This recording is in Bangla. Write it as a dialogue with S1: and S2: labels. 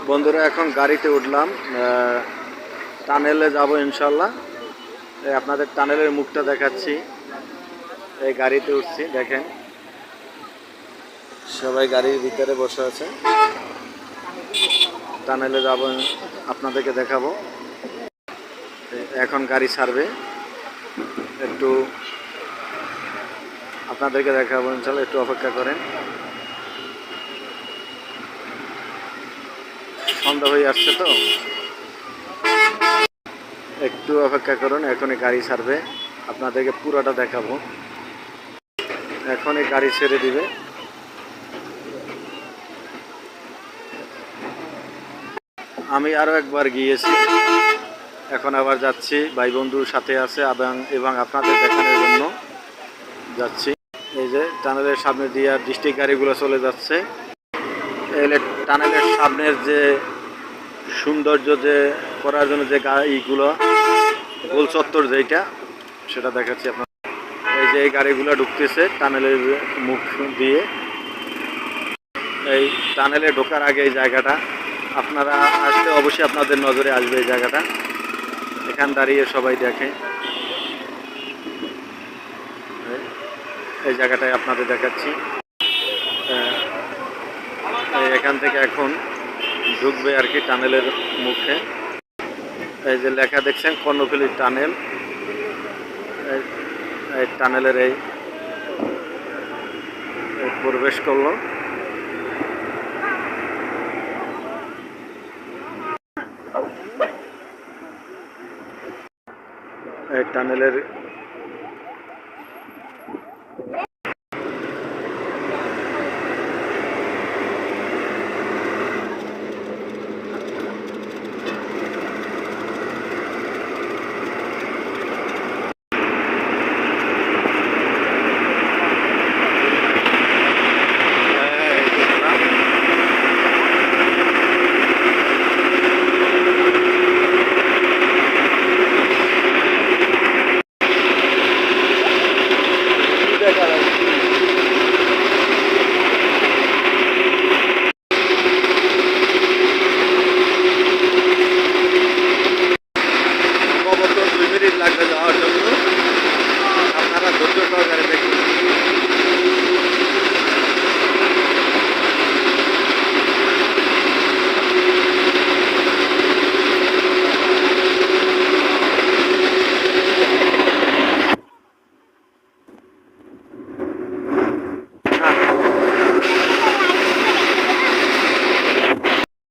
S1: বন্ধুরা এখন গাড়িতে উঠলাম, টানেলে যাব ইনশাল্লাহ। আপনাদের টানেলের মুখটা দেখাচ্ছি। এই গাড়িতে উঠছি, দেখেন সবাই গাড়ির ভিতরে বসে আছে। টানেলে যাব, আপনাদেরকে দেখাবো। এখন গাড়ি ছাড়বে, একটু আপনাদেরকে দেখাবো ইনশাল্লাহ, একটু অপেক্ষা করেন। সন্ধ্যা হয়ে আসছে তো, একটু অপেক্ষা করুন। এখনই গাড়ি ছাড়বে, আপনাদেরকে পুরোটা দেখাবো। এখনই গাড়ি ছেড়ে দিবে। আমি আরও একবার গিয়েছি, এখন আবার যাচ্ছি। ভাই বন্ধুর সাথে আছে এবং আপনাদের দেখানোর জন্য যাচ্ছি। এই যে টানেলের সামনে দিয়ে ডিস্ট্রিক্ট গাড়িগুলো চলে যাচ্ছে। টানেলের সামনের যে সৌন্দর্য যে করার জন্য যে গাড়িগুলো গোল চত্বর যেটা, সেটা দেখাচ্ছি আপনার। এই যে এই গাড়িগুলো ঢুকতেছে টানেলের মুখ দিয়ে। এই টানেলে ঢোকার আগে এই জায়গাটা আপনারা আসলে অবশ্যই আপনাদের নজরে আসবে। এই জায়গাটা এখান দাঁড়িয়ে সবাই দেখে। এই জায়গাটায় আপনাদের দেখাচ্ছি। এখান থেকে এখন ঢুকবে আর কি টানেলের মুখে। এই যে লেখা দেখছেন কর্ণফুলী টানেল। এই টানেলের এই প্রবেশ করলো। এই টানেলের